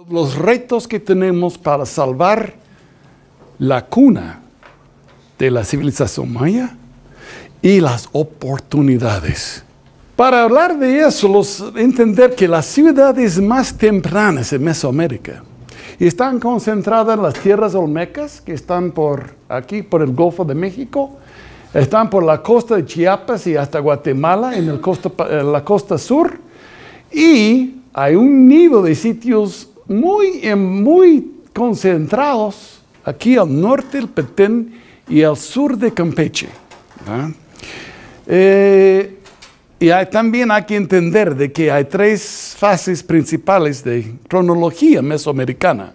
Los retos que tenemos para salvar la cuna de la civilización maya y las oportunidades. Para hablar de eso, entender que las ciudades más tempranas en Mesoamérica están concentradas en las tierras olmecas, que están por aquí, por el Golfo de México, están por la costa de Chiapas y hasta Guatemala, en la costa sur, y hay un nido de sitios muy concentrados aquí al norte del Petén y al sur de Campeche. También hay que entender de que hay tres fases principales de cronología mesoamericana.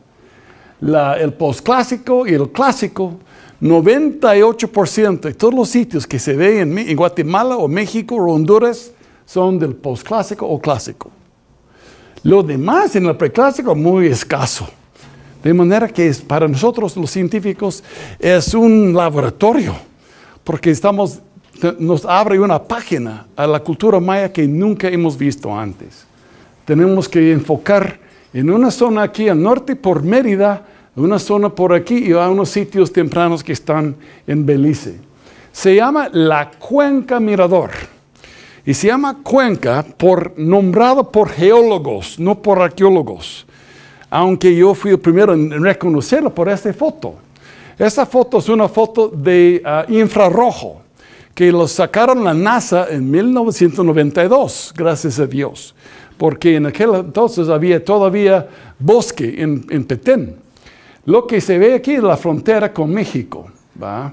El posclásico y el clásico. 98% de todos los sitios que se ven en Guatemala o México o Honduras son del posclásico o clásico. Lo demás en el preclásico muy escaso. De manera que para nosotros los científicos es un laboratorio, porque nos abre una página a la cultura maya que nunca hemos visto antes. Tenemos que enfocar en una zona aquí al norte por Mérida, una zona por aquí y a unos sitios tempranos que están en Belice. Se llama la Cuenca Mirador. Y se llama cuenca nombrado por geólogos, no por arqueólogos. Aunque yo fui el primero en reconocerlo por esta foto. Esta foto es una foto de infrarrojo, que lo sacaron la NASA en 1992, gracias a Dios. Porque en aquel entonces había todavía bosque en Petén. Lo que se ve aquí es la frontera con México, ¿va?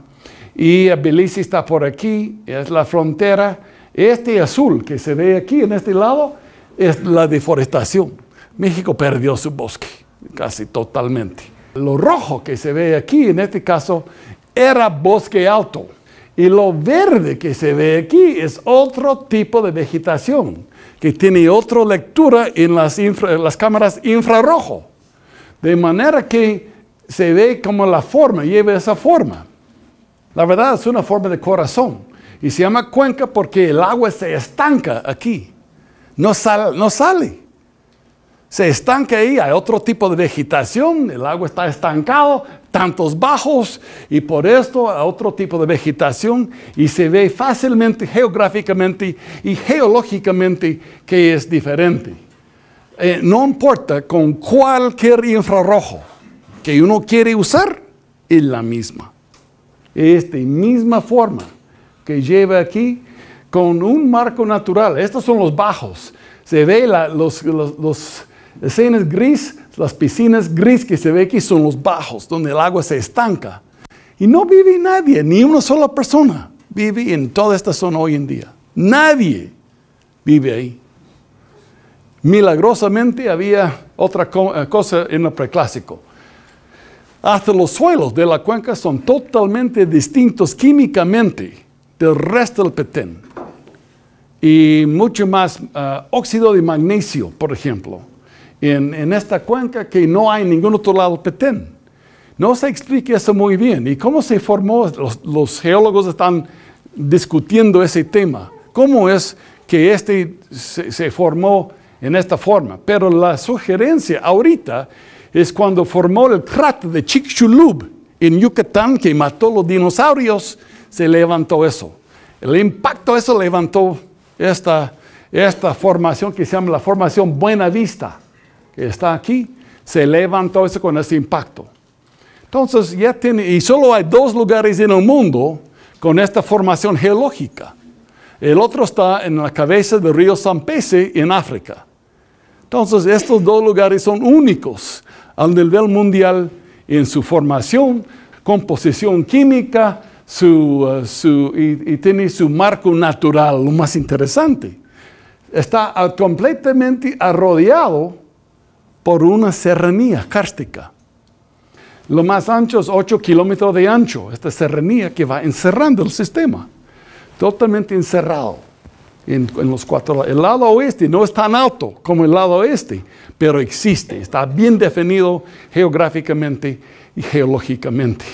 Y Belice está por aquí, es la frontera. Este azul que se ve aquí en este lado es la deforestación. México perdió su bosque casi totalmente. Lo rojo que se ve aquí en este caso era bosque alto. Y lo verde que se ve aquí es otro tipo de vegetación que tiene otra lectura en las cámaras infrarrojo. De manera que se ve como la forma, lleva esa forma. La verdad es una forma de corazón. Y se llama cuenca porque el agua se estanca aquí. No sale. Se estanca ahí, hay otro tipo de vegetación, el agua está estancado, tantos bajos, y por esto hay otro tipo de vegetación, y se ve fácilmente, geográficamente y geológicamente que es diferente. No importa con cualquier infrarrojo que uno quiere usar, es la misma. Esta misma forma que lleva aquí con un marco natural. Estos son los bajos. Se ve los escenas gris, las piscinas gris que se ve aquí son los bajos, donde el agua se estanca. Y no vive nadie, ni una sola persona vive en toda esta zona hoy en día. Nadie vive ahí. Milagrosamente había otra cosa en el preclásico. Hasta los suelos de la cuenca son totalmente distintos químicamente del resto del Petén. Y mucho más óxido de magnesio, por ejemplo, en esta cuenca que no hay en ningún otro lado del Petén. No se explica eso muy bien. ¿Y cómo se formó? Los geólogos están discutiendo ese tema. ¿Cómo es que se formó en esta forma? Pero la sugerencia ahorita es cuando formó el cráter de Chicxulub en Yucatán, que mató los dinosaurios, se levantó eso. El impacto de eso levantó esta formación que se llama la formación Buena Vista, que está aquí, se levantó eso con ese impacto. Entonces y solo hay 2 lugares en el mundo con esta formación geológica. El otro está en la cabeza del río Zambeze en África. Entonces estos 2 lugares son únicos al nivel mundial en su formación, composición química, y tiene su marco natural, lo más interesante. Está completamente rodeado por una serranía kárstica. Lo más ancho es 8 kilómetros de ancho, esta serranía que va encerrando el sistema, totalmente encerrado en los 4 lados. El lado oeste no es tan alto como el lado oeste, pero existe, está bien definido geográficamente y geológicamente.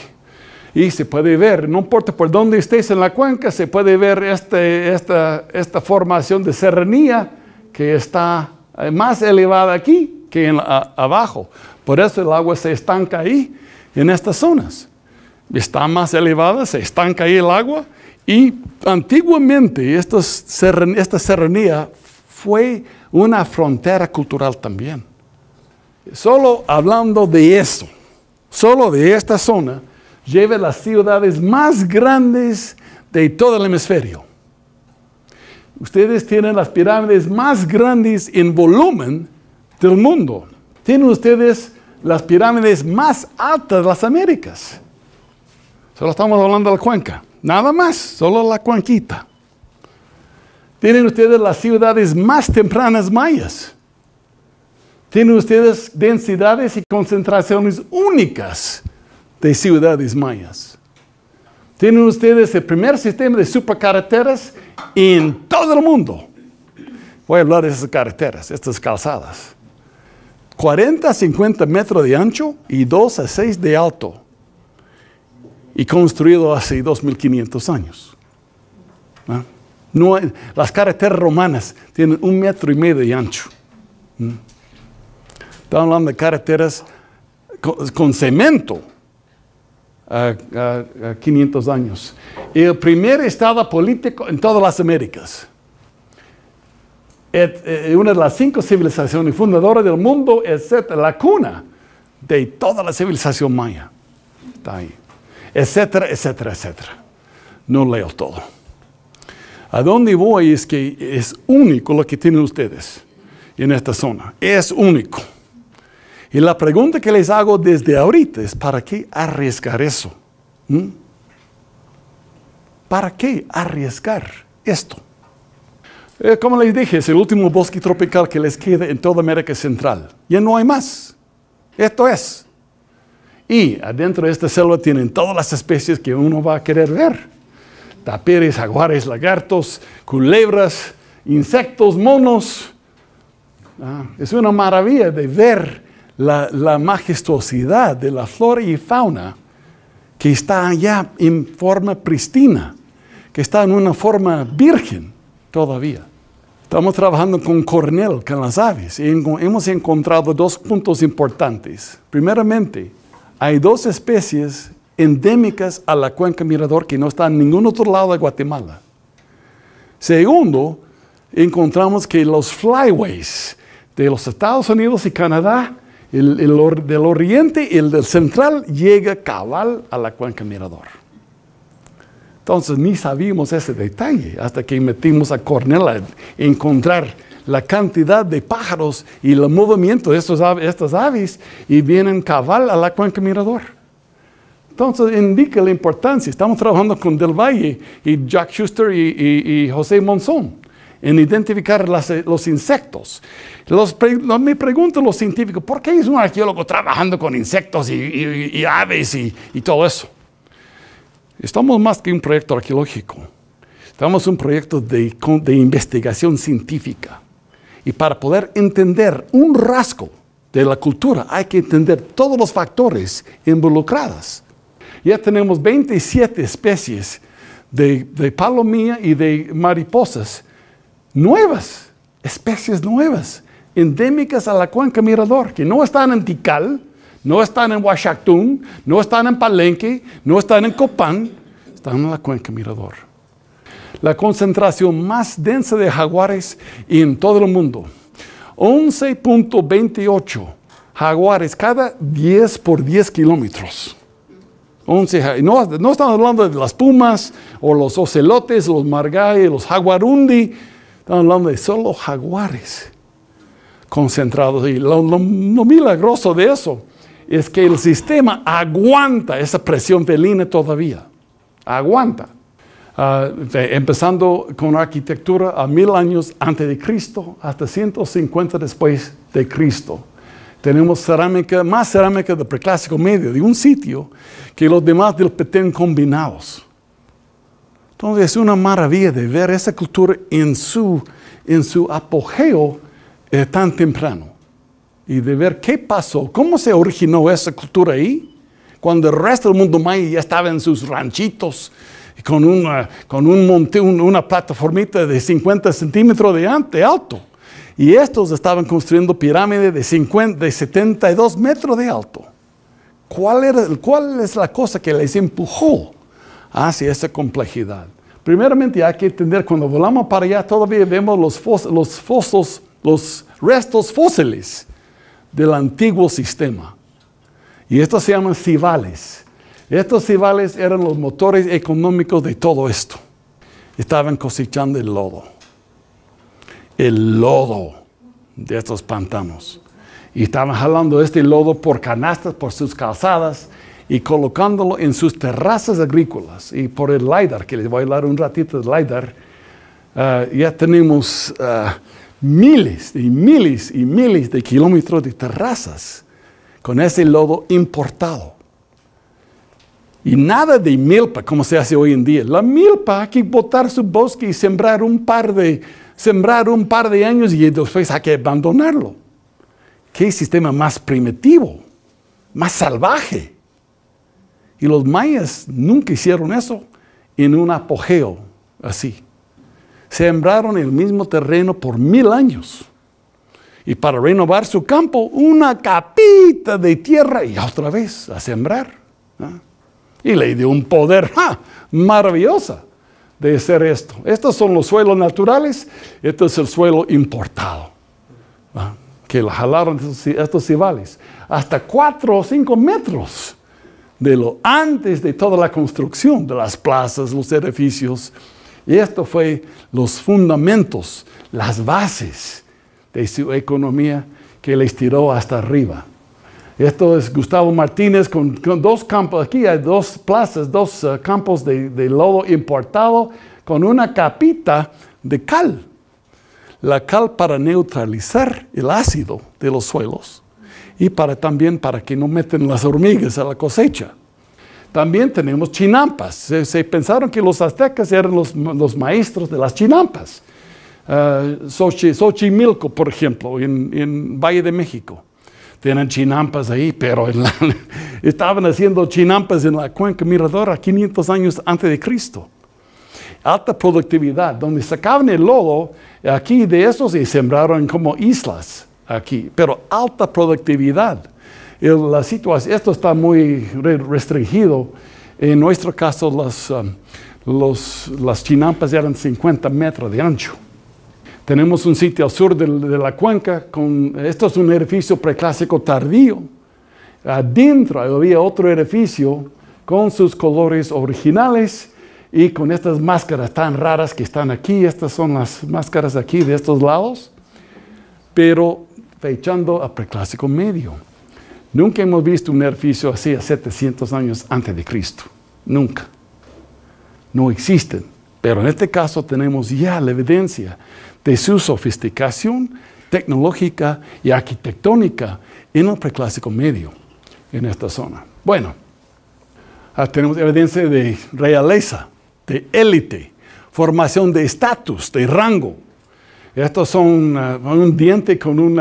Y se puede ver, no importa por dónde estés en la cuenca, se puede ver esta formación de serranía que está más elevada aquí que abajo. Por eso el agua se estanca ahí, en estas zonas. Está más elevada, se estanca ahí el agua. Y antiguamente esta serranía fue una frontera cultural también. Solo hablando de eso, solo de esta zona, lleva las ciudades más grandes de todo el hemisferio. Ustedes tienen las pirámides más grandes en volumen del mundo. Tienen ustedes las pirámides más altas de las Américas. Solo estamos hablando de la cuenca. Nada más, solo la cuenquita. Tienen ustedes las ciudades más tempranas mayas. Tienen ustedes densidades y concentraciones únicas de ciudades mayas. Tienen ustedes el primer sistema de supercarreteras en todo el mundo. Voy a hablar de esas carreteras, estas calzadas. 40 a 50 metros de ancho y 2 a 6 de alto. Y construido hace 2.500 años. ¿No? Las carreteras romanas tienen 1,5 metros de ancho. Estamos hablando de carreteras con cemento a 500 años. El primer estado político en todas las Américas. Una de las 5 civilizaciones fundadoras del mundo, etcétera, la cuna de toda la civilización maya. Está ahí. Etcétera, etcétera, etcétera. No leo todo. A dónde voy es que es único lo que tienen ustedes en esta zona. Es único. Y la pregunta que les hago desde ahorita es, ¿para qué arriesgar eso? ¿Para qué arriesgar esto? Como les dije, es el último bosque tropical que les queda en toda América Central. Ya no hay más. Esto es. Y adentro de esta selva tienen todas las especies que uno va a querer ver. Tapires, jaguares, lagartos, culebras, insectos, monos. Es una maravilla de ver la majestuosidad de la flora y fauna que está allá en forma pristina, que está en una forma virgen todavía. Estamos trabajando con Cornell, con las aves, y hemos encontrado 2 puntos importantes. Primeramente, hay 2 especies endémicas a la cuenca Mirador que no están en ningún otro lado de Guatemala. Segundo, encontramos que los flyways de los Estados Unidos y Canadá, el del oriente y el del central, llega cabal a la cuenca Mirador. Entonces, ni sabíamos ese detalle hasta que metimos a Cornell a encontrar la cantidad de pájaros y el movimiento de estas aves y vienen cabal a la cuenca Mirador. Entonces, indica la importancia. Estamos trabajando con Del Valle y Jack Schuster y José Monzón en identificar los insectos. Me preguntan los científicos, ¿por qué es un arqueólogo trabajando con insectos y aves y todo eso? Estamos más que un proyecto arqueológico. Estamos un proyecto de investigación científica. Y para poder entender un rasgo de la cultura, hay que entender todos los factores involucrados. Ya tenemos 27 especies de palomilla y de mariposas nuevas, especies nuevas, endémicas a la cuenca Mirador, que no están en Tikal, no están en Huachactún, no están en Palenque, no están en Copán, están en la cuenca Mirador. La concentración más densa de jaguares en todo el mundo. 11.28 jaguares cada 10 por 10 kilómetros. No estamos hablando de las pumas o los ocelotes, los margay, los jaguarundi. Estamos hablando de solo jaguares concentrados. Y lo milagroso de eso es que el sistema aguanta esa presión felina todavía. Aguanta. Empezando con arquitectura a 1000 años antes de Cristo hasta 150 después de Cristo. Tenemos cerámica, más cerámica del preclásico medio de un sitio que los demás del Petén combinados. Entonces es una maravilla de ver esa cultura en su apogeo tan temprano. Y de ver qué pasó, cómo se originó esa cultura ahí, cuando el resto del mundo maya ya estaba en sus ranchitos, con una plataformita de 50 centímetros de alto. Y estos estaban construyendo pirámides de 72 metros de alto. ¿Cuál es la cosa que les empujó hacia esa complejidad? Primeramente hay que entender, cuando volamos para allá todavía vemos los restos fósiles del antiguo sistema. Y estos se llaman civales. Estos civales eran los motores económicos de todo esto. Estaban cosechando el lodo de estos pantanos. Y estaban jalando este lodo por canastas, por sus calzadas, y colocándolo en sus terrazas agrícolas. Y por el LiDAR, que les voy a hablar un ratito del LiDAR, ya tenemos miles y miles y miles de kilómetros de terrazas con ese lodo importado. Y nada de milpa, como se hace hoy en día. La milpa hay que botar su bosque y sembrar un par de años y después hay que abandonarlo. ¿Qué sistema más primitivo, más salvaje? Y los mayas nunca hicieron eso en un apogeo así. Sembraron el mismo terreno por 1000 años. Y para renovar su campo, una capita de tierra y otra vez a sembrar. Y le dio un poder maravilloso de hacer esto. Estos son los suelos naturales, este es el suelo importado. Que lo jalaron estos civales. Hasta 4 o 5 metros de lo antes de toda la construcción de las plazas, los edificios. Y esto fue los fundamentos, las bases de su economía que les tiró hasta arriba. Esto es Gustavo Martínez con 2 campos. Aquí hay 2 plazas, 2 campos de lodo importado con una capita de cal. La cal para neutralizar el ácido de los suelos y también para que no meten las hormigas a la cosecha. También tenemos chinampas. Se pensaron que los aztecas eran los maestros de las chinampas. Xochimilco, por ejemplo, en Valle de México. Tienen chinampas ahí, pero estaban haciendo chinampas en la cuenca Mirador a 500 años antes de Cristo. Alta productividad, donde sacaban el lodo aquí de esos y sembraron como islas aquí, pero alta productividad. La situación, esto está muy restringido. En nuestro caso, las chinampas eran 50 metros de ancho. Tenemos un sitio al sur de la cuenca, esto es un edificio preclásico tardío. Adentro había otro edificio con sus colores originales y con estas máscaras tan raras que están aquí. Estas son las máscaras aquí de estos lados, pero fechando a preclásico medio. Nunca hemos visto un edificio así a 700 años antes de Cristo. Nunca. No existen. Pero en este caso tenemos ya la evidencia de su sofisticación tecnológica y arquitectónica en el preclásico medio en esta zona. Bueno, tenemos evidencia de realeza, de élite, formación de estatus, de rango. Estos son un diente con un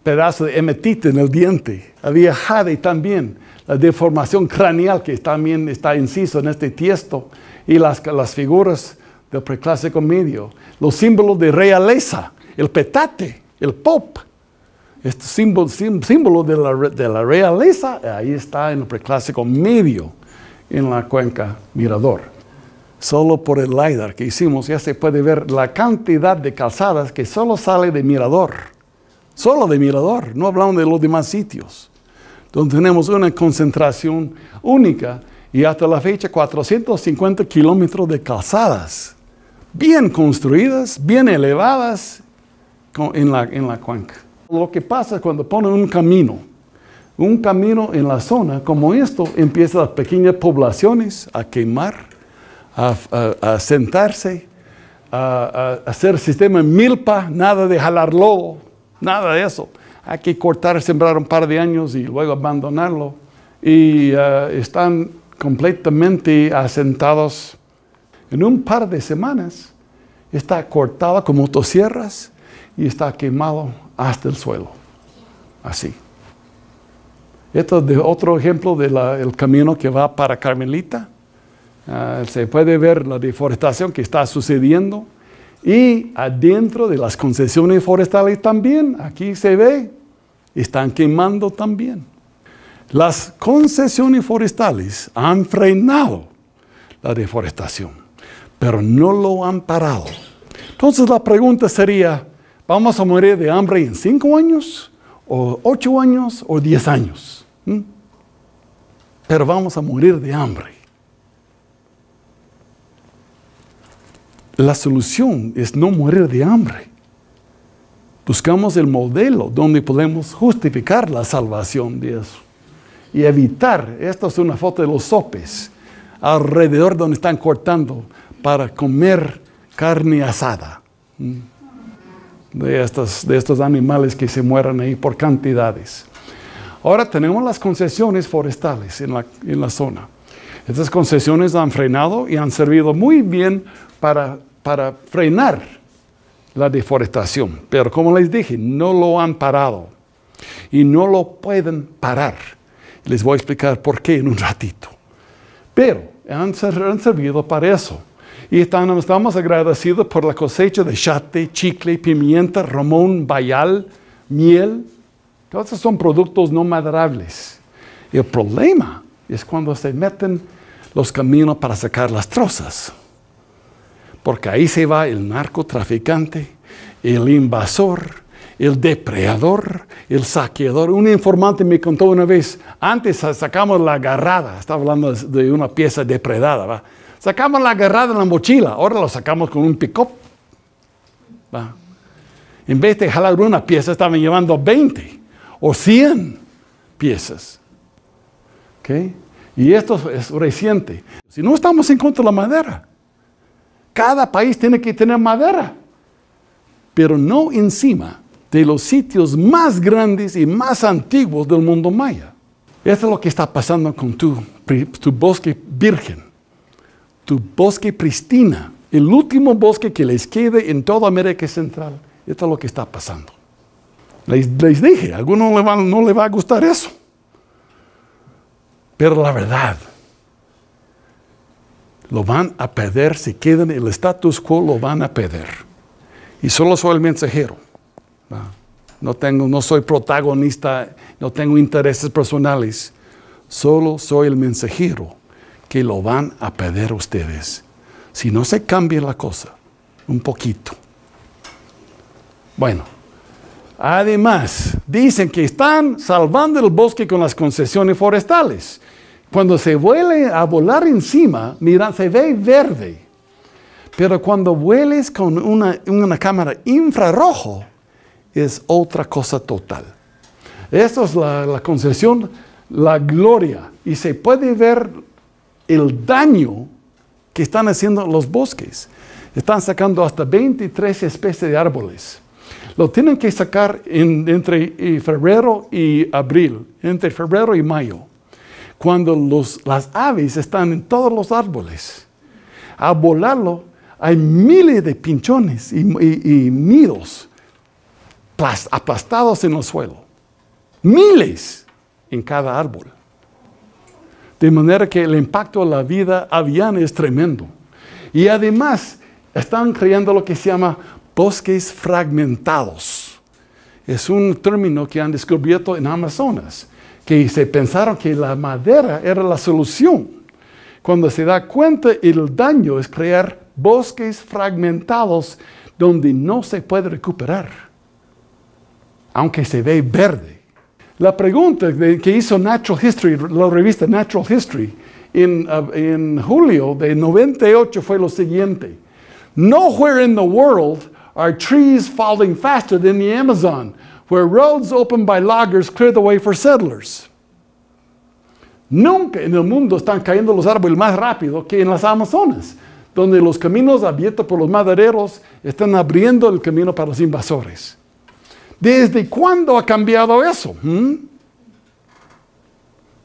pedazo de hematita en el diente. Había jade también, la deformación craneal que también está inciso en este tiesto y las figuras del preclásico medio. Los símbolos de realeza, el petate, el pop. Este símbolo de la realeza, ahí está en el preclásico medio, en la cuenca Mirador. Solo por el LiDAR que hicimos ya se puede ver la cantidad de calzadas que solo sale de Mirador. Solo de Mirador, no hablamos de los demás sitios, donde tenemos una concentración única y hasta la fecha 450 kilómetros de calzadas, bien construidas, bien elevadas en la cuenca. Lo que pasa cuando ponen un camino en la zona como esto, empiezan las pequeñas poblaciones a quemar, a sentarse, a hacer sistema milpa, nada de jalar lodo, nada de eso. Hay que cortar, sembrar un par de años y luego abandonarlo. Y están completamente asentados. En un par de semanas está cortado con motosierras y está quemado hasta el suelo. Así. Esto es otro ejemplo del camino que va para Carmelita. Se puede ver la deforestación que está sucediendo Y adentro de las concesiones forestales también, aquí se ve, están quemando también. Las concesiones forestales han frenado la deforestación, pero no lo han parado. Entonces la pregunta sería, ¿vamos a morir de hambre en 5 años, o 8 años, o 10 años? Pero vamos a morir de hambre. La solución es no morir de hambre. Buscamos el modelo donde podemos justificar la salvación de eso. Y evitar, esta es una foto de los sopes, alrededor donde están cortando para comer carne asada. De estos animales que se mueran ahí por cantidades. Ahora tenemos las concesiones forestales en la zona. Estas concesiones han frenado y han servido muy bien para frenar la deforestación. Pero como les dije, no lo han parado. Y no lo pueden parar. Les voy a explicar por qué en un ratito. Pero han servido para eso. Y estamos agradecidos por la cosecha de chate, chicle, pimienta, romón, bayal, miel. Todos esos son productos no maderables. El problema es cuando se meten los caminos para sacar las trozas. Porque ahí se va el narcotraficante, el invasor, el depredador, el saqueador. Un informante me contó una vez, antes sacamos la agarrada, estaba hablando de una pieza depredada, ¿va? Sacamos la agarrada en la mochila, ahora lo sacamos con un pick-up. En vez de jalar una pieza, estaban llevando 20 o 100 piezas. ¿Okay? Y esto es reciente. Si no estamos en contra de la madera, cada país tiene que tener madera, pero no encima de los sitios más grandes y más antiguos del mundo maya. Esto es lo que está pasando con tu bosque virgen. Tu bosque pristina, el último bosque que les quede en toda América Central. Esto es lo que está pasando. Les dije, a algunos no le va a gustar eso. Pero la verdad, lo van a perder, si quedan en el status quo, lo van a perder. Y solo soy el mensajero. No soy protagonista, no tengo intereses personales. Solo soy el mensajero que lo van a perder ustedes. Si no se cambia la cosa, un poquito. Bueno, además, dicen que están salvando el bosque con las concesiones forestales. Cuando se vuelve a volar encima, mira, se ve verde. Pero cuando vueles con una cámara infrarrojo, es otra cosa total. Esto es la concesión, la gloria. Y se puede ver el daño que están haciendo los bosques. Están sacando hasta 23 especies de árboles. Lo tienen que sacar entre febrero y abril, entre febrero y mayo, cuando las aves están en todos los árboles. A volarlo, hay miles de pinchones y nidos aplastados en el suelo. Miles en cada árbol. De manera que el impacto a la vida aviana es tremendo. Y además, están creando lo que se llama bosques fragmentados. Es un término que han descubierto en Amazonas, que se pensaron que la madera era la solución. Cuando se da cuenta, el daño es crear bosques fragmentados donde no se puede recuperar, aunque se ve verde. La pregunta que hizo Natural History, la revista Natural History, en julio de 98 fue lo siguiente. Nowhere in the world are trees falling faster than the Amazon, where roads opened by loggers clear the way for settlers. Nunca en el mundo están cayendo los árboles más rápido que en las Amazonas, donde los caminos abiertos por los madereros están abriendo el camino para los invasores. ¿Desde cuándo ha cambiado eso?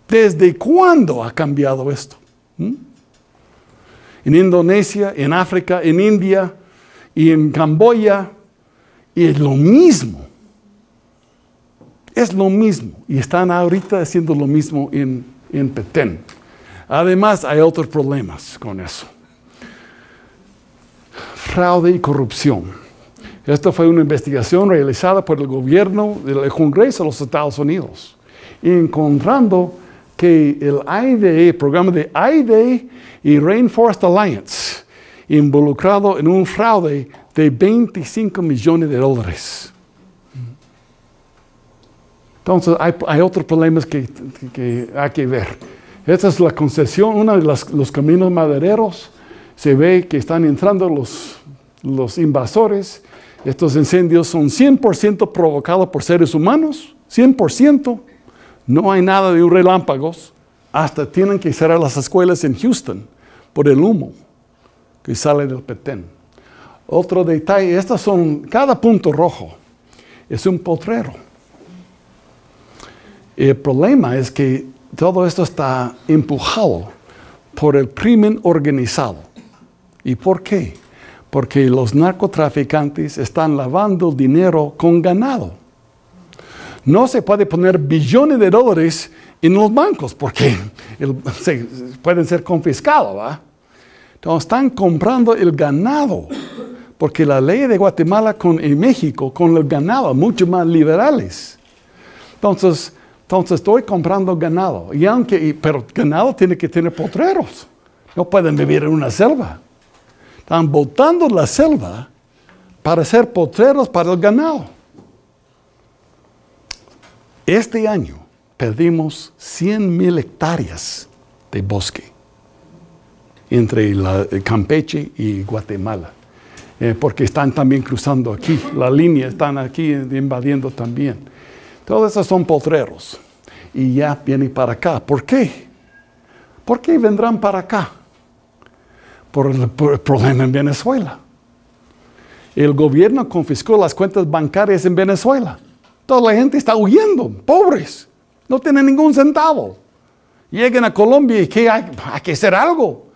¿Desde cuándo ha cambiado esto? En Indonesia, en África, en India y en Camboya, y es lo mismo. Es lo mismo. Y están ahorita haciendo lo mismo en Petén. Además, hay otros problemas con eso. fraude y corrupción. Esta fue una investigación realizada por el gobierno del Congreso de los Estados Unidos, encontrando que el IDA, el programa de IDA y Rainforest Alliance, involucrado en un fraude de $25 millones. Entonces, hay otros problemas que hay que ver. Esta es la concesión, uno de los caminos madereros. Se ve que están entrando los invasores. Estos incendios son 100% provocados por seres humanos, 100%. No hay nada de relámpagos. Hasta tienen que cerrar las escuelas en Houston por el humo que sale del Petén. Otro detalle, cada punto rojo es un potrero. El problema es que todo esto está empujado por el crimen organizado. ¿Y por qué? Porque los narcotraficantes están lavando dinero con ganado. No se puede poner billones de dólares en los bancos porque pueden ser confiscados, ¿va? Entonces están comprando el ganado, porque la ley de Guatemala en México con el ganado mucho más liberales. Entonces estoy comprando ganado, pero ganado tiene que tener potreros. No pueden vivir en una selva. Están botando la selva para hacer potreros para el ganado. Este año perdimos 100,000 hectáreas de bosque entre Campeche y Guatemala, porque están también cruzando aquí, la línea están aquí invadiendo también. Todos esos son potreros y ya vienen para acá. ¿Por qué? ¿Por qué vendrán para acá? Por el problema en Venezuela. El gobierno confiscó las cuentas bancarias en Venezuela. Toda la gente está huyendo, pobres, no tienen ningún centavo. Llegan a Colombia y ¿qué hay? Hay que hacer algo.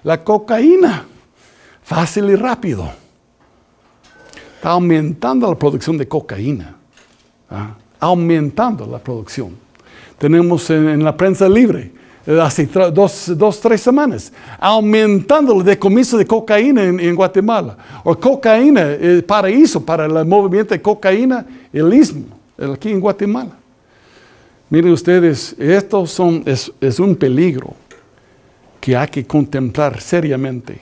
La cocaína, fácil y rápido. Está aumentando la producción de cocaína. Aumentando la producción. Tenemos en la prensa libre, hace 3 semanas, aumentando el decomiso de cocaína en Guatemala. O cocaína, el paraíso para el movimiento de cocaína, el istmo, aquí en Guatemala. Miren ustedes, esto es un peligro que hay que contemplar seriamente,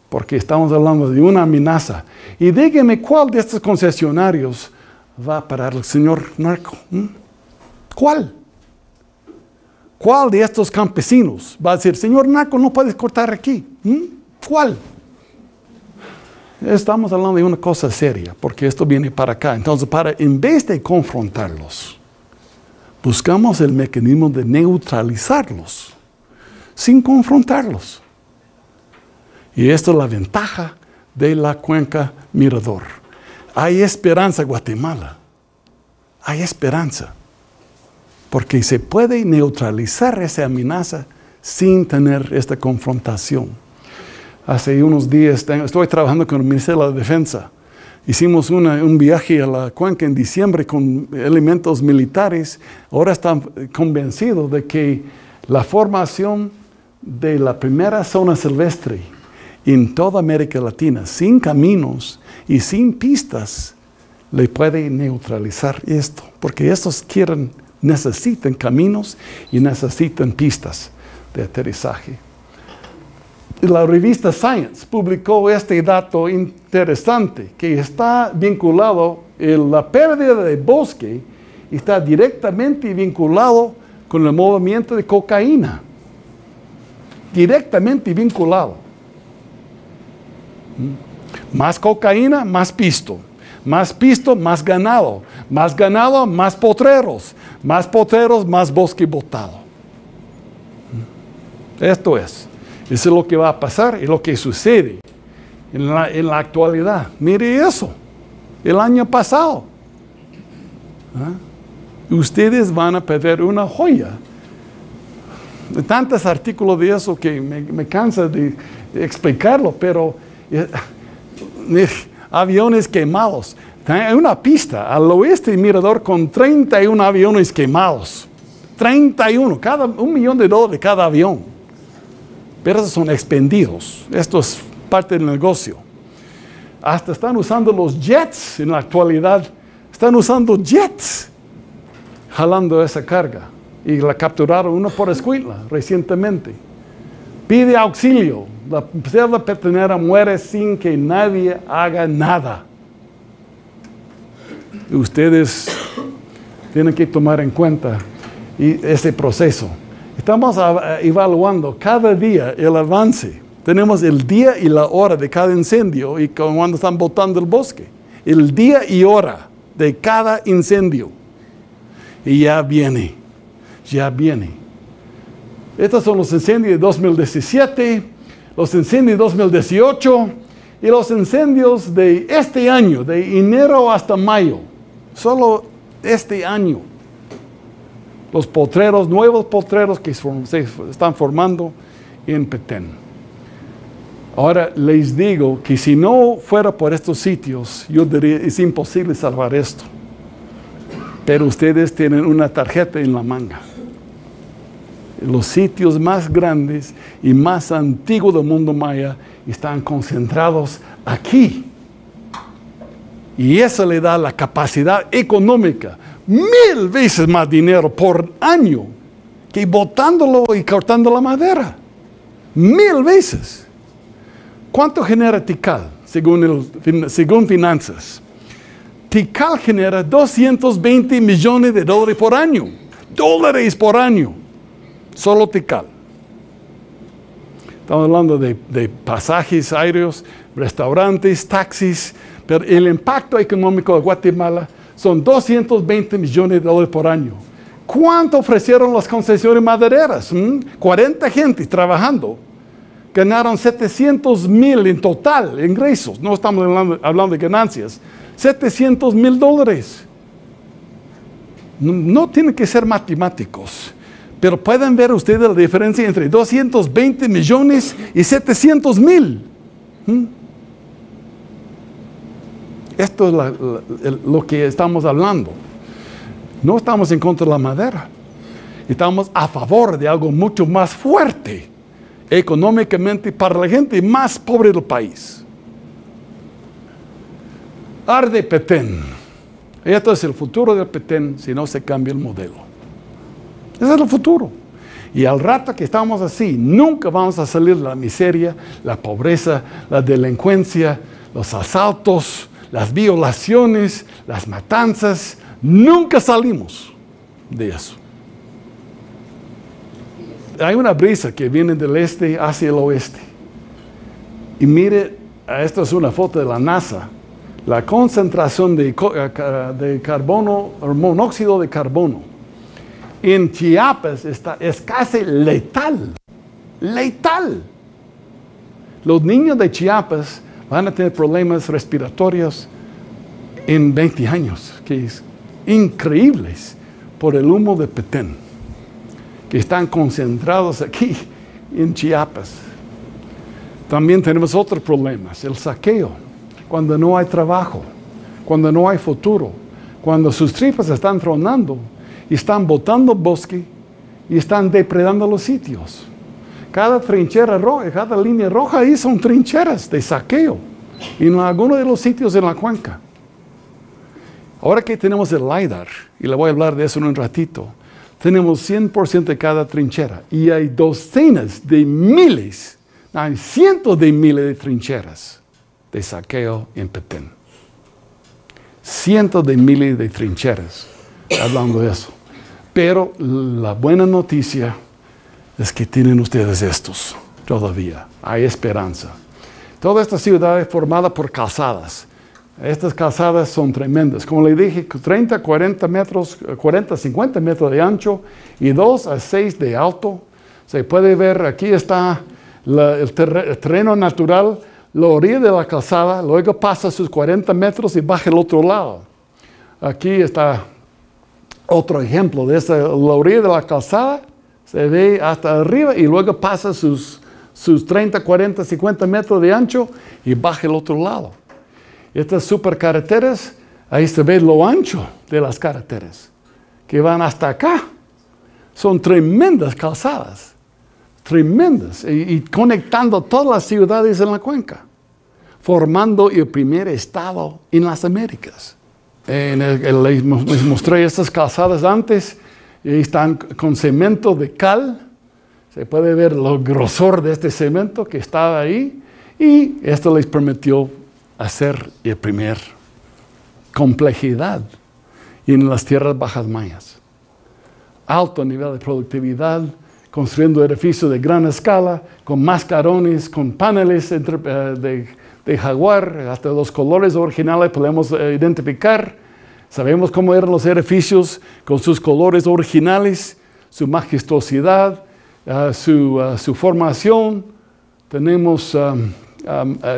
porque estamos hablando de una amenaza. Y díganme cuál de estos concesionarios va a parar el señor narco. ¿Cuál? ¿Cuál de estos campesinos va a decir, señor narco, no puedes cortar aquí? ¿Cuál? Estamos hablando de una cosa seria, porque esto viene para acá. Entonces, en vez de confrontarlos, buscamos el mecanismo de neutralizarlos, sin confrontarlos. Y esto es la ventaja de la cuenca Mirador. Hay esperanza, Guatemala. Hay esperanza. Porque se puede neutralizar esa amenaza sin tener esta confrontación. Hace unos días estoy trabajando con el Ministerio de la Defensa. Hicimos un viaje a la cuenca en diciembre con elementos militares. Ahora están convencidos de que la formación de la primera zona silvestre en toda América Latina, sin caminos y sin pistas, le puede neutralizar esto. Porque estos necesitan caminos y necesitan pistas de aterrizaje. La revista Science publicó este dato interesante, que está vinculado, la pérdida de bosque está directamente vinculado con el movimiento de cocaína. Directamente vinculado. Más cocaína, más pisto. Más pisto, más ganado. Más ganado, más potreros. Más potreros, más bosque botado. Esto es. Eso es lo que va a pasar y lo que sucede en la actualidad. Mire eso. El año pasado. Ustedes van a perder una joya. Tantos artículos de eso que me cansa de explicarlo, pero aviones quemados. Hay una pista al oeste de Mirador con 31 aviones quemados. 31, $1 millón de cada avión. Pero esos son expendidos. Esto es parte del negocio. Hasta están usando los jets en la actualidad. Están usando jets jalando esa carga. Y la capturaron uno por Escuintla recientemente. Pide auxilio. La selva petenera muere sin que nadie haga nada. Y ustedes tienen que tomar en cuenta ese proceso. Estamos evaluando cada día el avance. Tenemos el día y la hora de cada incendio y cuando están botando el bosque. El día y hora de cada incendio. Y ya viene. Estos son los incendios de 2017, los incendios de 2018 y los incendios de este año, de enero hasta mayo. Solo este año. Los potreros, nuevos potreros que se están formando en Petén. Ahora les digo que si no fuera por estos sitios, yo diría, es imposible salvar esto. Pero ustedes tienen una tarjeta en la manga. Los sitios más grandes y más antiguos del mundo maya están concentrados aquí. Y eso le da la capacidad económica, 1000 veces más dinero por año que botándolo y cortando la madera. 1000 veces. ¿Cuánto genera Tikal, según finanzas? Tikal genera 220 millones de dólares por año. Dólares por año. Solo Tikal. Estamos hablando de pasajes aéreos, restaurantes, taxis, pero el impacto económico de Guatemala son 220 millones de dólares por año. ¿Cuánto ofrecieron las concesiones madereras? 40 gente trabajando. Ganaron 700,000 en total, ingresos. No estamos hablando de ganancias. 700,000 dólares. No tienen que ser matemáticos. Pero pueden ver ustedes la diferencia entre 220 millones y 700,000. Esto es lo que estamos hablando. No estamos en contra de la madera. Estamos a favor de algo mucho más fuerte económicamente para la gente más pobre del país. Arde Petén. Esto es el futuro de Petén si no se cambia el modelo. Ese es el futuro. Y al rato que estamos así, nunca vamos a salir de la miseria, la pobreza, la delincuencia, los asaltos, las violaciones, las matanzas. Nunca salimos de eso. Hay una brisa que viene del este hacia el oeste. Y mire, esta es una foto de la NASA. La concentración de carbono, monóxido de carbono en Chiapas es casi letal. Letal. Los niños de Chiapas van a tener problemas respiratorios en 20 años, que es increíbles por el humo de Petén, que están concentrados aquí en Chiapas. También tenemos otros problemas, el saqueo, cuando no hay trabajo, cuando no hay futuro, cuando sus tripas están tronando y están botando bosque y están depredando los sitios. Cada trinchera roja, cada línea roja ahí son trincheras de saqueo en algunos de los sitios de la cuenca. Ahora que tenemos el LIDAR, y le voy a hablar de eso en un ratito, tenemos 100% de cada trinchera y hay docenas de miles, hay cientos de miles de trincheras de saqueo en Petén. Cientos de miles de trincheras hablando de eso. Pero la buena noticia es que tienen ustedes estos todavía. Hay esperanza. Toda esta ciudad es formada por calzadas. Estas calzadas son tremendas. Como le dije, 30, 40 metros, 40, 50 metros de ancho y 2 a 6 de alto. Se puede ver, aquí está el terreno natural, la orilla de la calzada, luego pasa sus 40 metros y baja al otro lado. Aquí está otro ejemplo de la orilla de la calzada, se ve hasta arriba y luego pasa sus 30, 40, 50 metros de ancho y baja al otro lado. Estas supercarreteras, ahí se ve lo ancho de las carreteras, que van hasta acá. Son tremendas calzadas, tremendas, y conectando todas las ciudades en la cuenca. formando el primer estado en las Américas. Les mostré estas calzadas antes, y están con cemento de cal. Se puede ver el grosor de este cemento que estaba ahí, y esto les permitió hacer el primer complejidad en las tierras bajas mayas. Alto nivel de productividad, construyendo edificios de gran escala, con mascarones, con paneles de jaguar, hasta los colores originales podemos identificar. Sabemos cómo eran los edificios con sus colores originales, su majestuosidad, su formación. Tenemos,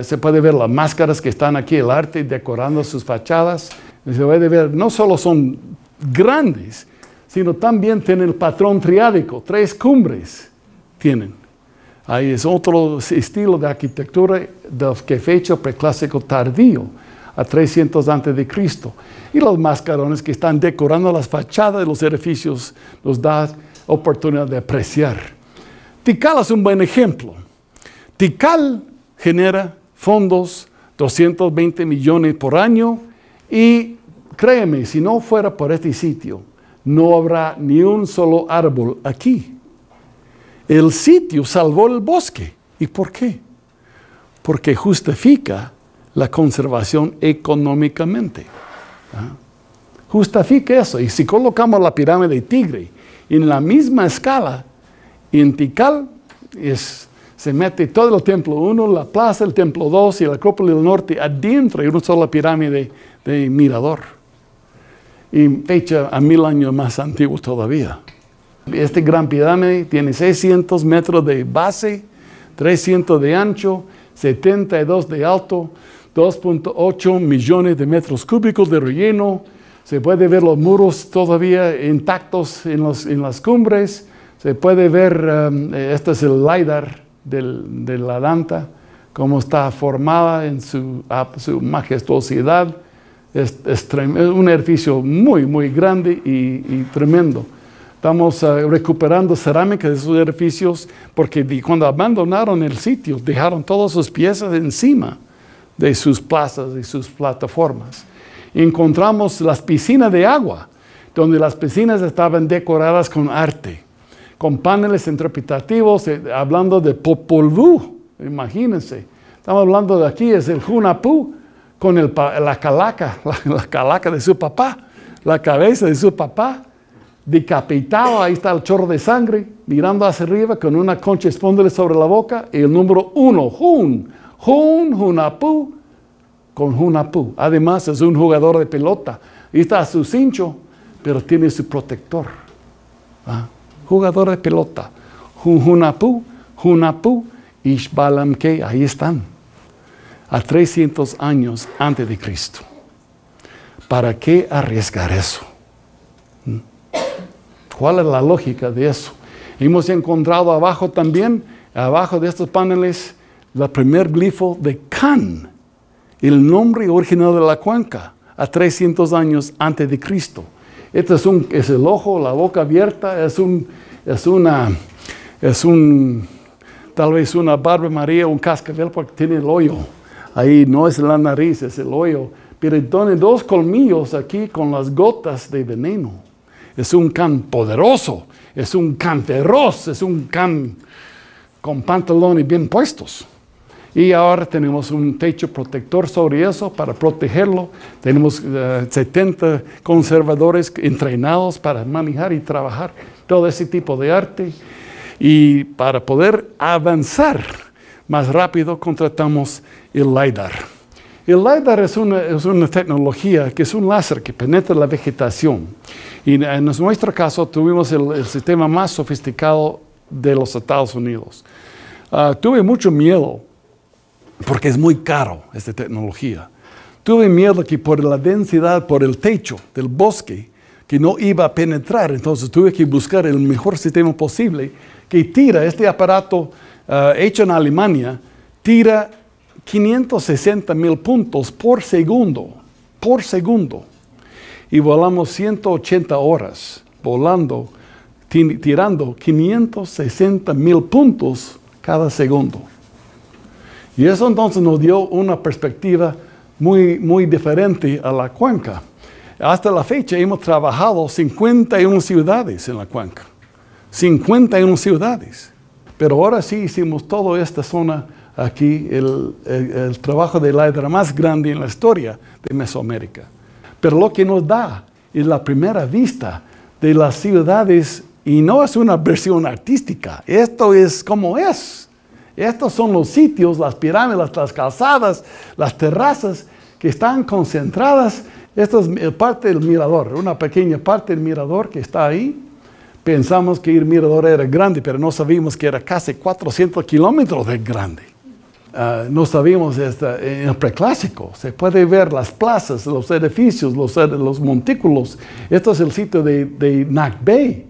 se puede ver las máscaras que están aquí, el arte decorando sus fachadas. Se puede ver, no solo son grandes, sino también tienen el patrón triádico, 3 cumbres tienen. Ahí es otro estilo de arquitectura que fue hecho preclásico tardío, a 300 a.C. Y los mascarones que están decorando las fachadas de los edificios nos da oportunidad de apreciar. Tikal es un buen ejemplo. Tikal genera fondos, 220 millones por año, y créeme, si no fuera por este sitio, no habrá ni un solo árbol aquí. El sitio salvó el bosque. ¿Y por qué? Porque justifica la conservación económicamente. Justifica eso. Y si colocamos la pirámide de Tigre en la misma escala, en Tikal se mete todo el templo 1, la plaza, el templo 2 y la Acrópolis del Norte adentro de una sola pirámide de Mirador. Y fecha a 1000 años más antiguo todavía. Este gran pirámide tiene 600 metros de base, 300 de ancho, 72 de alto, 2.8 millones de metros cúbicos de relleno. Se puede ver los muros todavía intactos en las cumbres. Se puede ver, este es el LiDAR de la Danta, cómo está formada en su majestuosidad. Es un edificio muy, muy grande y tremendo. Estamos recuperando cerámica de esos edificios porque cuando abandonaron el sitio, dejaron todas sus piezas encima de sus plazas y sus plataformas. Encontramos las piscinas de agua, donde las piscinas estaban decoradas con arte, con paneles interpretativos, hablando de Popol Vuh, imagínense. Estamos hablando de aquí, es el Hunahpu, con la calaca de su papá, la cabeza de su papá, decapitado, ahí está el chorro de sangre, mirando hacia arriba con una concha espóndile sobre la boca, y el número 1, Hunahpu, con Hunahpu. Además es un jugador de pelota, ahí está su cincho, pero tiene su protector. Jugador de pelota, Hunahpu, Ixbalamque, ahí están. A 300 años antes de Cristo. ¿Para qué arriesgar eso? ¿Cuál es la lógica de eso? Hemos encontrado abajo también, abajo de estos paneles, el primer glifo de Can, el nombre original de la cuenca, a 300 años antes de Cristo. Este es el ojo, la boca abierta, tal vez una Barba María, un cascabel, porque tiene el hoyo. Ahí no es la nariz, es el hoyo. Pero tiene 2 colmillos aquí con las gotas de veneno. Es un can poderoso, es un can feroz, es un can con pantalones bien puestos. Y ahora tenemos un techo protector sobre eso para protegerlo. Tenemos 70 conservadores entrenados para manejar y trabajar todo ese tipo de arte. Y para poder avanzar más rápido, contratamos el LiDAR. El LiDAR es una tecnología que es un láser que penetra la vegetación. Y en nuestro caso tuvimos el sistema más sofisticado de los Estados Unidos. Tuve mucho miedo porque es muy caro esta tecnología. Tuve miedo que por la densidad, por el techo del bosque, que no iba a penetrar. Entonces tuve que buscar el mejor sistema posible que tira este aparato hecho en Alemania, tira 560,000 puntos por segundo, y volamos 180 horas, tirando 560,000 puntos cada segundo. Y eso entonces nos dio una perspectiva muy diferente a la cuenca. Hasta la fecha hemos trabajado 51 ciudades en la cuenca. 51 ciudades. Pero ahora sí hicimos toda esta zona aquí, el trabajo de la hidra más grande en la historia de Mesoamérica. Pero lo que nos da es la primera vista de las ciudades, y no es una versión artística, esto es como es. Estos son los sitios, las pirámides, las calzadas, las terrazas que están concentradas. Esta es parte del mirador, una pequeña parte del mirador que está ahí. Pensamos que el mirador era grande, pero no sabíamos que era casi 400 kilómetros de grande. No sabíamos en el preclásico. Se puede ver las plazas, los edificios, los montículos. Esto es el sitio de Nakbey.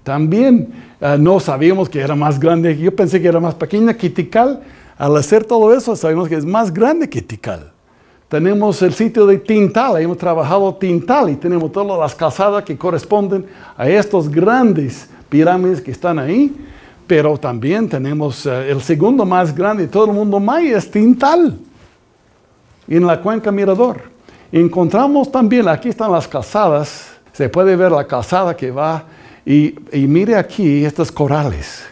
También no sabíamos que era más grande. Yo pensé que era más pequeña que Tikal. Al hacer todo eso, sabemos que es más grande que Tikal. Tenemos el sitio de Tintal. Hemos trabajado Tintal y tenemos todas las calzadas que corresponden a estos grandes pirámides que están ahí. Pero también tenemos el segundo más grande de todo el mundo maya, es Tintal, en la cuenca Mirador. Encontramos también, aquí están las calzadas, se puede ver la calzada que va, y mire aquí estos corales,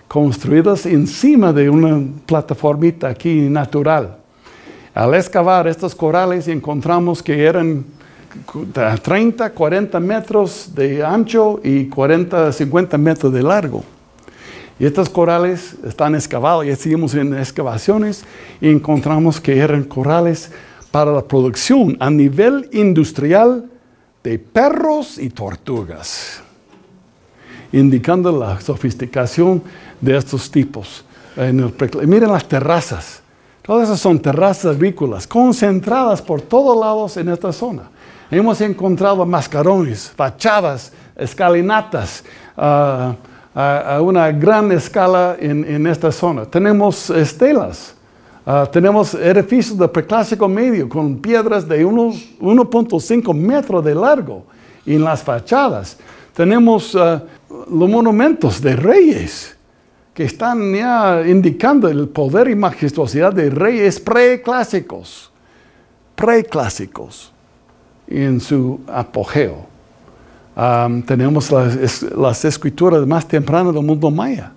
construidos encima de una plataformita aquí natural. Al excavar estos corales encontramos que eran 30, 40 metros de ancho y 40, 50 metros de largo. Y estos corales están excavados, y seguimos en excavaciones y encontramos que eran corales para la producción a nivel industrial de perros y tortugas, indicando la sofisticación de estos tipos. Miren las terrazas. Todas esas son terrazas agrícolas concentradas por todos lados en esta zona. Hemos encontrado mascarones, fachadas, escalinatas, a una gran escala en esta zona. Tenemos estelas, tenemos edificios de preclásico medio con piedras de 1.5 metros de largo en las fachadas. Tenemos los monumentos de reyes que están ya indicando el poder y majestuosidad de reyes preclásicos en su apogeo. Tenemos las escrituras más tempranas del mundo maya.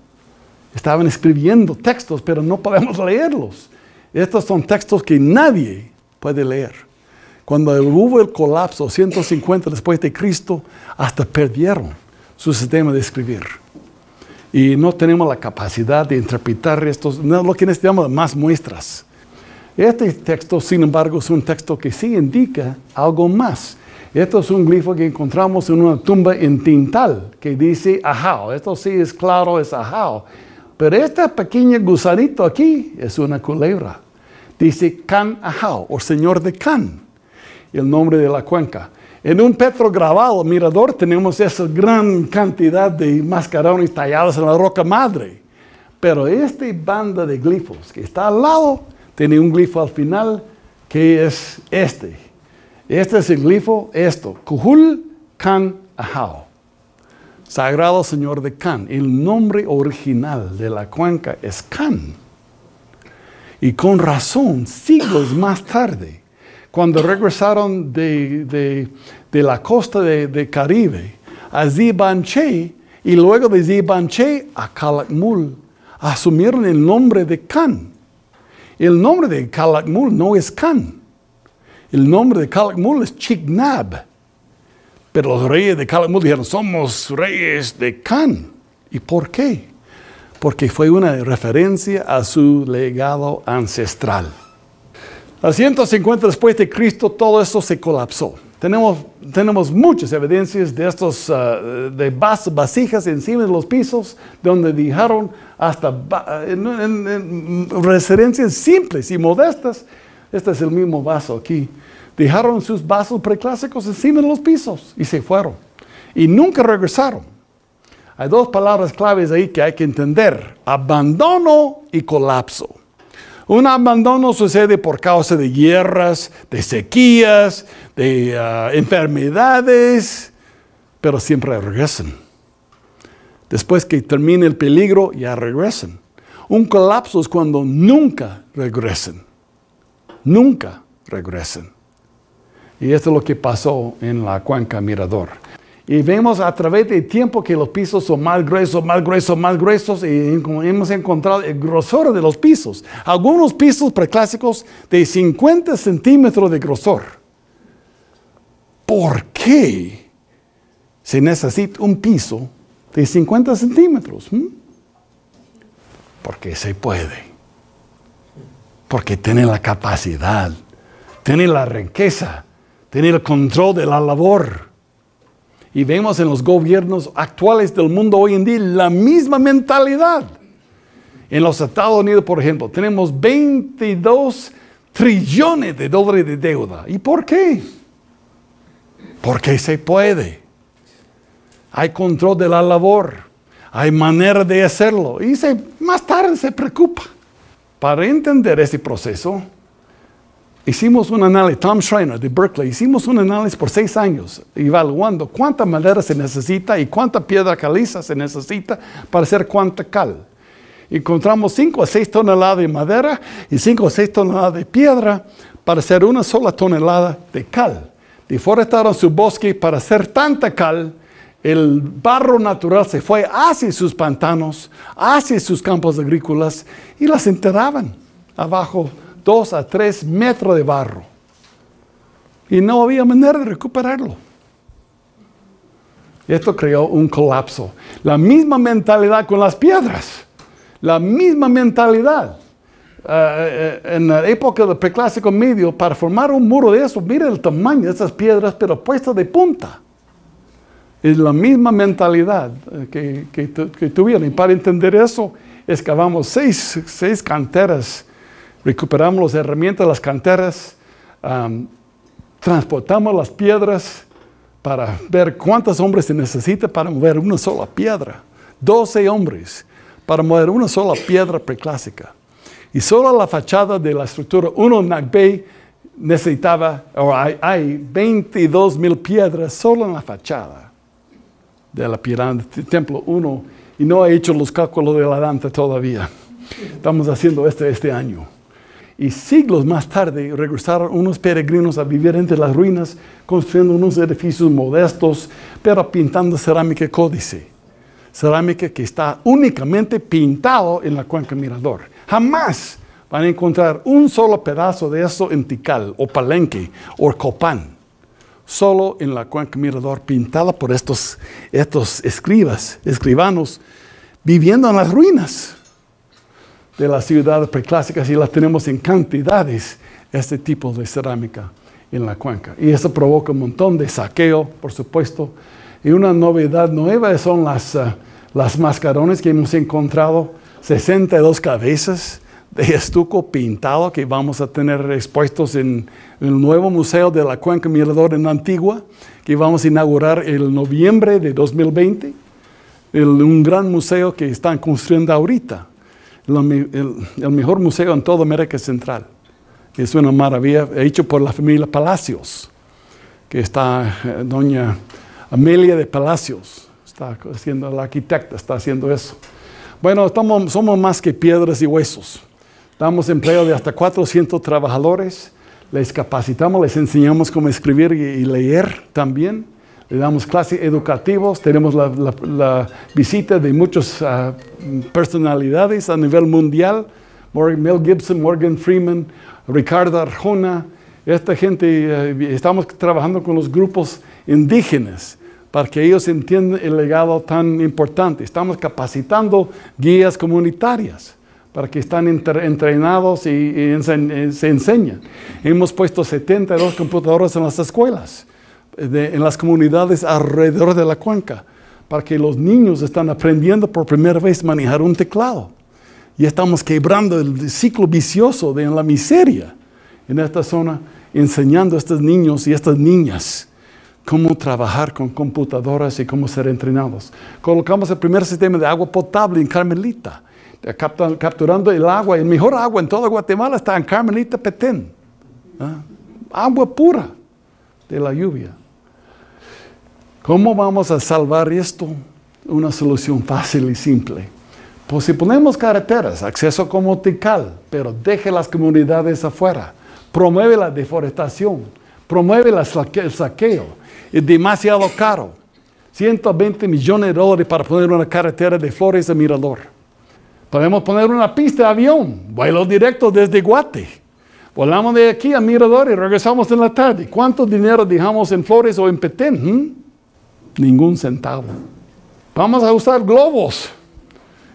Estaban escribiendo textos, pero no podemos leerlos. Estos son textos que nadie puede leer. Cuando hubo el colapso, 150 después de Cristo, hasta perdieron su sistema de escribir. Y no tenemos la capacidad de interpretar estos, no, lo que necesitamos más muestras. Este texto, sin embargo, es un texto que sí indica algo más. Esto es un glifo que encontramos en una tumba en Tintal, que dice Ahau. Esto sí es claro, es Ahau. Pero este pequeño gusanito aquí es una culebra. Dice Can Ahau, o Señor de Can, el nombre de la cuenca. En un petrograbado mirador tenemos esa gran cantidad de mascarones tallados en la roca madre. Pero esta banda de glifos que está al lado, tiene un glifo al final que es este. Este es el glifo, Kuhul Can Ahau. Sagrado Señor de Can. El nombre original de la cuenca es Can. Y con razón, siglos más tarde, cuando regresaron de la costa de Caribe a Zibanche y luego de Zibanche a Calakmul, asumieron el nombre de Can. El nombre de Calakmul no es Can. El nombre de Calakmul es Chignab. Pero los reyes de Calakmul dijeron, somos reyes de Can. ¿Y por qué? Porque fue una referencia a su legado ancestral. A 150 después de Cristo, todo esto se colapsó. Tenemos muchas evidencias de estos de vasijas encima de los pisos, donde dejaron hasta en residencias simples y modestas. Este es el mismo vaso aquí. Dejaron sus vasos preclásicos encima de los pisos y se fueron. Y nunca regresaron. Hay dos palabras claves ahí que hay que entender: abandono y colapso. Un abandono sucede por causa de guerras, de sequías, de enfermedades, pero siempre regresan. Después que termine el peligro, ya regresan. Un colapso es cuando nunca regresen. Nunca regresen. Y esto es lo que pasó en la cuenca Mirador. Y vemos a través del tiempo que los pisos son más gruesos, más gruesos, más gruesos, y hemos encontrado el grosor de los pisos. Algunos pisos preclásicos de 50 centímetros de grosor. ¿Por qué se necesita un piso de 50 centímetros? Porque se puede. Porque tiene la capacidad, tiene la riqueza, tiene el control de la labor. Y vemos en los gobiernos actuales del mundo hoy en día la misma mentalidad. En los Estados Unidos, por ejemplo, tenemos 22 trillones de dólares de deuda. ¿Y por qué? Porque se puede. Hay control de la labor. Hay manera de hacerlo. Y más tarde se preocupa. Para entender este proceso, hicimos un análisis, Tom Schreiner de Berkeley, hicimos un análisis por 6 años, evaluando cuánta madera se necesita y cuánta piedra caliza se necesita para hacer cuánta cal. Encontramos 5 a 6 toneladas de madera y 5 a 6 toneladas de piedra para hacer una sola tonelada de cal. Deforestaron su bosque para hacer tanta cal. El barro natural se fue hacia sus pantanos, hacia sus campos agrícolas y las enterraban abajo 2 a 3 metros de barro. Y no había manera de recuperarlo. Esto creó un colapso. La misma mentalidad con las piedras. La misma mentalidad. En la época del preclásico medio, para formar un muro de eso, mira el tamaño de esas piedras, pero puestas de punta. Es la misma mentalidad que tuvieron. Y para entender eso, excavamos 6 canteras, recuperamos las herramientas de las canteras, transportamos las piedras para ver cuántos hombres se necesita para mover una sola piedra. 12 hombres para mover una sola piedra preclásica. Y solo la fachada de la estructura 1 Nagbei necesitaba, hay 22,000 piedras solo en la fachada de la pirámide, templo 1, y no he hecho los cálculos de la danta todavía. Estamos haciendo este año. Y siglos más tarde regresaron unos peregrinos a vivir entre las ruinas, construyendo unos edificios modestos, pero pintando cerámica códice. Cerámica que está únicamente pintado en la cuenca Mirador. Jamás van a encontrar un solo pedazo de eso en Tikal, o Palenque, o Copán. Solo en la cuenca Mirador, pintada por estos escribanos, viviendo en las ruinas de las ciudades preclásicas, y las tenemos en cantidades, este tipo de cerámica en la cuenca. Y eso provoca un montón de saqueo, por supuesto. Y una novedad nueva son las mascarones que hemos encontrado, 62 cabezas de estuco pintado que vamos a tener expuestos en el nuevo museo de la cuenca Mirador en Antigua, que vamos a inaugurar el noviembre de 2020. Un gran museo que están construyendo ahorita. El mejor museo en toda América Central. Es una maravilla, hecho por la familia Palacios, que está doña Amelia de Palacios, está haciendo, la arquitecta está haciendo eso. Bueno, somos más que piedras y huesos. Damos empleo de hasta 400 trabajadores, les capacitamos, les enseñamos cómo escribir y leer también. Le damos clases educativas, tenemos la visita de muchas personalidades a nivel mundial. Mel Gibson, Morgan Freeman, Ricardo Arjona. Esta gente, estamos trabajando con los grupos indígenas para que ellos entiendan el legado tan importante. Estamos capacitando guías comunitarias para que estén entrenados y se enseñan. Hemos puesto 72 computadoras en las escuelas, en las comunidades alrededor de la cuenca, para que los niños están aprendiendo por primera vez a manejar un teclado. Y estamos quebrando el ciclo vicioso de la miseria en esta zona, enseñando a estos niños y estas niñas cómo trabajar con computadoras y cómo ser entrenados. Colocamos el primer sistema de agua potable en Carmelita, capturando el agua. El mejor agua en toda Guatemala está en Carmelita, Petén. Agua pura de la lluvia. ¿Cómo vamos a salvar esto? Una solución fácil y simple. Pues si ponemos carreteras, acceso como Tikal, pero deje las comunidades afuera, promueve la deforestación, promueve el saqueo, es demasiado caro. 120 millones de dólares para poner una carretera de Flores a Mirador. Podemos poner una pista de avión, vuelo directo desde Guate. Volamos de aquí a Mirador y regresamos en la tarde. ¿Cuánto dinero dejamos en Flores o en Petén? Ningún centavo. Vamos a usar globos.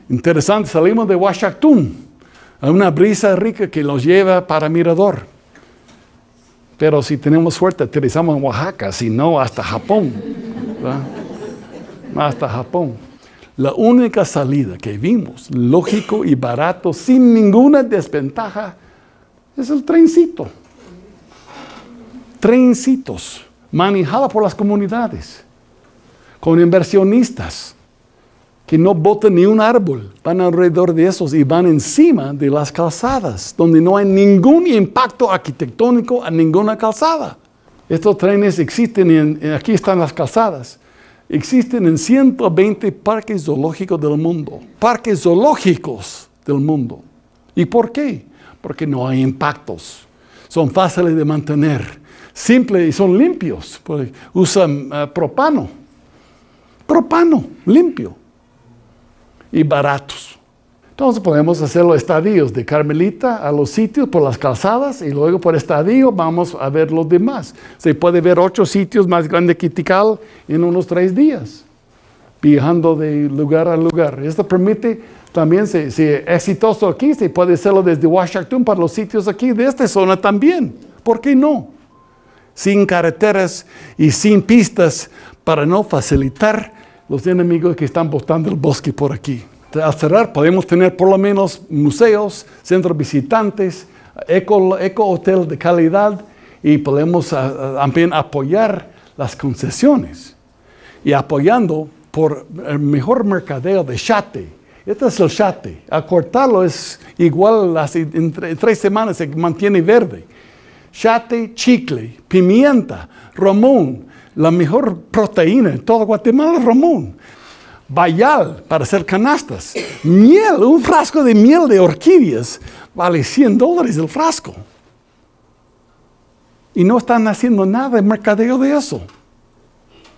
Interesante, salimos de Huachactún. Hay una brisa rica que nos lleva para Mirador. Pero si tenemos suerte, aterrizamos en Oaxaca, si no, hasta Japón. ¿Verdad? Hasta Japón. La única salida que vimos, lógico y barato, sin ninguna desventaja, es el trencito. Trencitos, manejado por las comunidades, con inversionistas que no botan ni un árbol, van alrededor de esos y van encima de las calzadas, donde no hay ningún impacto arquitectónico a ninguna calzada. Estos trenes existen, aquí están las calzadas, existen en 120 parques zoológicos del mundo. Parques zoológicos del mundo. ¿Y por qué? Porque no hay impactos. Son fáciles de mantener, simples y son limpios. Usan propano. Propano, limpio. Y baratos. Entonces podemos hacer los estadios de Carmelita a los sitios por las calzadas y luego por estadio vamos a ver los demás. Se puede ver 8 sitios más grandes que Tikal en unos 3 días, viajando de lugar a lugar. Esto permite también, si es exitoso aquí, se puede hacerlo desde Huachactún para los sitios aquí de esta zona también. ¿Por qué no? Sin carreteras y sin pistas para no facilitar los enemigos que están botando el bosque por aquí. Al cerrar podemos tener por lo menos museos, centros visitantes, eco-hotel de calidad y podemos también apoyar las concesiones. Y apoyando por el mejor mercadeo de Xate. Este es el Xate. Acortarlo es igual, en 3 semanas se mantiene verde. Xate, chicle, pimienta, romón. La mejor proteína en todo Guatemala es romón. Bayal para hacer canastas. Miel, un frasco de miel de orquídeas vale $100 el frasco. Y no están haciendo nada de mercadeo de eso.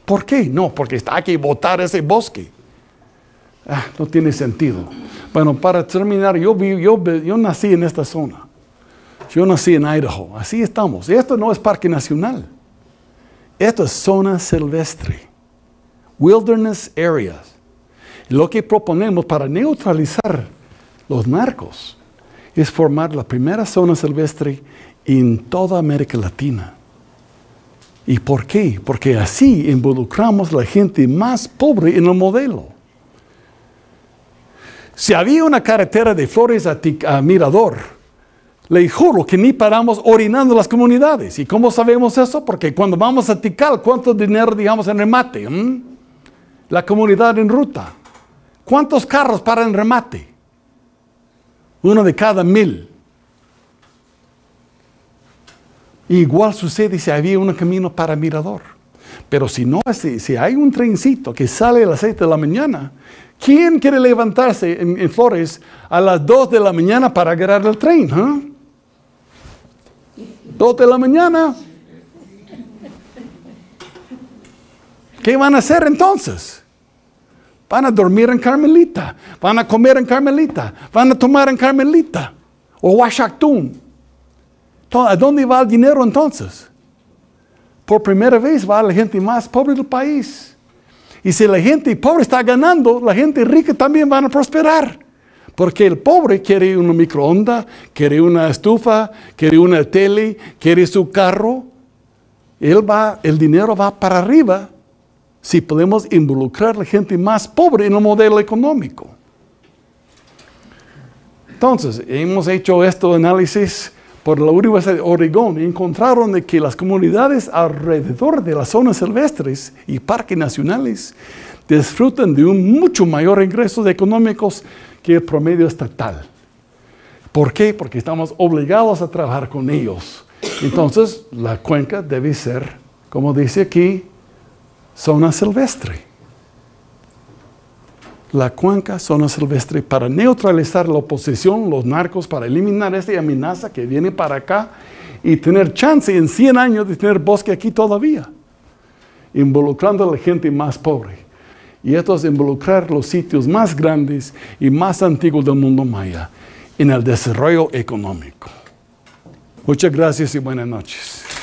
¿Por qué? No, porque hay que botar ese bosque. No tiene sentido. Bueno, para terminar, yo nací en esta zona. Yo nací en Idaho. Así estamos. Esto no es parque nacional. Esto es zona silvestre. Wilderness areas. Lo que proponemos para neutralizar los narcos es formar la primera zona silvestre en toda América Latina. ¿Y por qué? Porque así involucramos a la gente más pobre en el modelo. Si había una carretera de Flores a Mirador, le juro que ni paramos orinando las comunidades. ¿Y cómo sabemos eso? Porque cuando vamos a Tikal, ¿cuánto dinero dejamos en remate? La comunidad en ruta. ¿Cuántos carros paran en remate? 1 de cada 1000. Igual sucede si había un camino para Mirador. Pero si no, si hay un trencito que sale a las 7 de la mañana, ¿quién quiere levantarse en Flores a las 2 de la mañana para agarrar el tren? 2 de la mañana. ¿Qué van a hacer entonces? Van a dormir en Carmelita, van a comer en Carmelita, van a tomar en Carmelita o Huachactún. ¿A dónde va el dinero entonces? Por primera vez va la gente más pobre del país. Y si la gente pobre está ganando, la gente rica también van a prosperar. Porque el pobre quiere una microondas, quiere una estufa, quiere una tele, quiere su carro. El dinero va para arriba si podemos involucrar a la gente más pobre en el modelo económico. Entonces, hemos hecho este análisis por la Universidad de Oregón y encontraron de que las comunidades alrededor de las zonas silvestres y parques nacionales disfrutan de un mucho mayor ingresos económicos que el promedio estatal. ¿Por qué? Porque estamos obligados a trabajar con ellos. Entonces, la cuenca debe ser, como dice aquí, zona silvestre. la cuenca zona silvestre para neutralizar la oposición, los narcos, para eliminar esta amenaza que viene para acá y tener chance en 100 años de tener bosque aquí todavía, involucrando a la gente más pobre. Y esto es involucrar los sitios más grandes y más antiguos del mundo maya en el desarrollo económico. Muchas gracias y buenas noches.